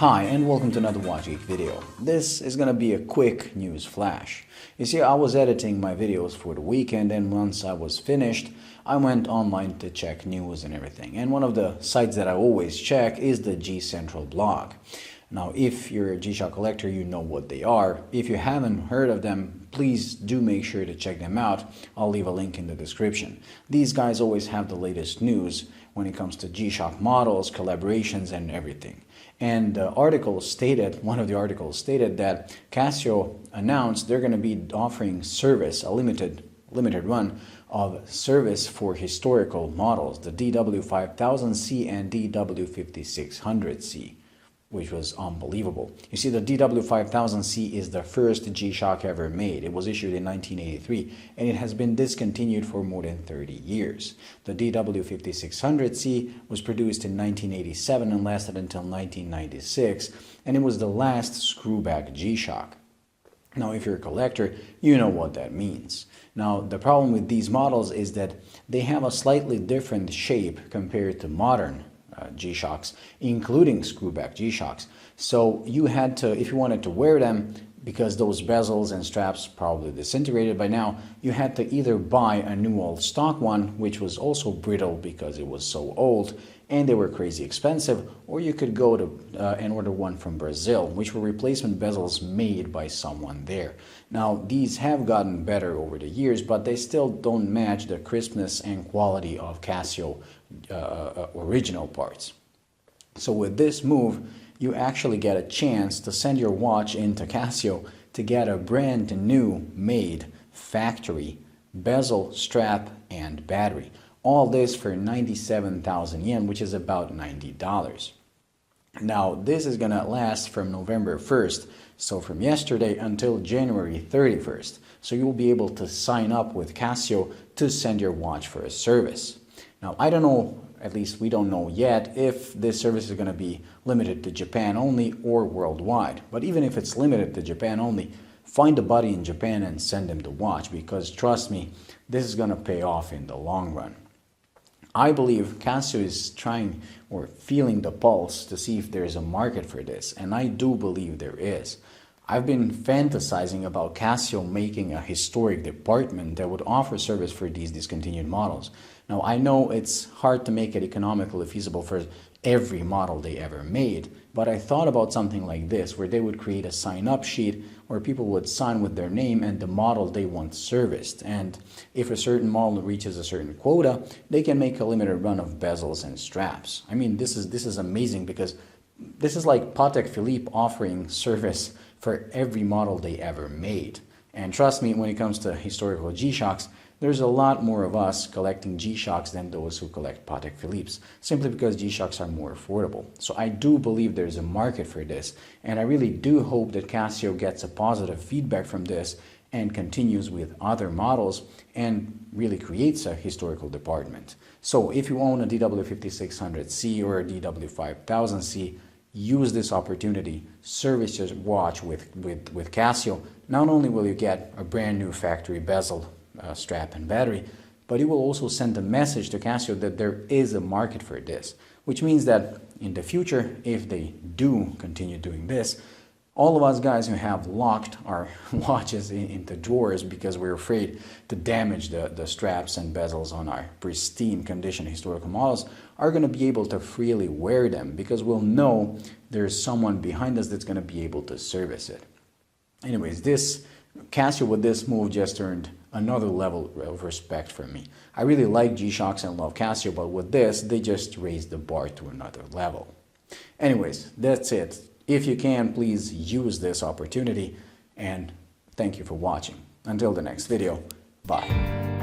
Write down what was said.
Hi and welcome to another Watch Geek video. This is gonna be a quick news flash. You see, I was editing my videos for the weekend, and once I was finished, I went online to check news and everything. And one of the sites that I always check is the G Central blog. Now, if you're a G-Shock collector, you know what they are. If you haven't heard of them, please do make sure to check them out. I'll leave a link in the description. These guys always have the latest news when it comes to G-Shock models, collaborations, and everything. And one of the articles stated that Casio announced they're going to be offering service, a limited run of service for historical models, the DW5000C and DW5600C. Which was unbelievable. You see, the DW5000C is the first G-Shock ever made. It was issued in 1983, and it has been discontinued for more than 30 years. The DW5600C was produced in 1987 and lasted until 1996, and it was the last screwback G-Shock. Now, if you're a collector, you know what that means. Now, the problem with these models is that they have a slightly different shape compared to modern G-Shocks, including screwback G-Shocks. So you had to, if you wanted to wear them, because those bezels and straps probably disintegrated by now, you had to either buy a new old stock one, which was also brittle because it was so old and they were crazy expensive, or you could go to and order one from Brazil, which were replacement bezels made by someone there. Now, these have gotten better over the years, but they still don't match the crispness and quality of Casio original parts. So with this move, you actually get a chance to send your watch into Casio to get a brand new made factory bezel, strap, and battery. All this for 97,000 yen, which is about $90. Now, this is going to last from November 1st, so from yesterday until January 31st. So you'll be able to sign up with Casio to send your watch for a service. Now, I don't know, at least we don't know yet, if this service is going to be limited to Japan only or worldwide. But even if it's limited to Japan only, find a buddy in Japan and send them the watch, because trust me, this is going to pay off in the long run. I believe Casio is trying or feeling the pulse to see if there is a market for this, and I do believe there is. I've been fantasizing about Casio making a historic department that would offer service for these discontinued models. Now, I know it's hard to make it economically feasible for every model they ever made, but I thought about something like this, where they would create a sign-up sheet where people would sign with their name and the model they want serviced. And if a certain model reaches a certain quota, they can make a limited run of bezels and straps. I mean, this is amazing, because this is like Patek Philippe offering service for every model they ever made. And trust me, when it comes to historical G-Shocks, there's a lot more of us collecting G-Shocks than those who collect Patek Philippe's, simply because G-Shocks are more affordable. So I do believe there's a market for this, and I really do hope that Casio gets a positive feedback from this and continues with other models and really creates a historical department. So if you own a DW5600C or a DW5000C, use this opportunity, service your watch with Casio. Not only will you get a brand new factory bezel, strap, and battery, but it will also send a message to Casio that there is a market for this, which means that in the future, if they do continue doing this, all of us guys who have locked our watches into drawers because we're afraid to damage the straps and bezels on our pristine condition historical models are going to be able to freely wear them, because we'll know there's someone behind us that's going to be able to service it. Anyways, Casio with this move just earned another level of respect from me. I really like G-Shocks and love Casio, but with this, they just raised the bar to another level. Anyways, that's it. If you can, please use this opportunity, and thank you for watching. Until the next video, bye.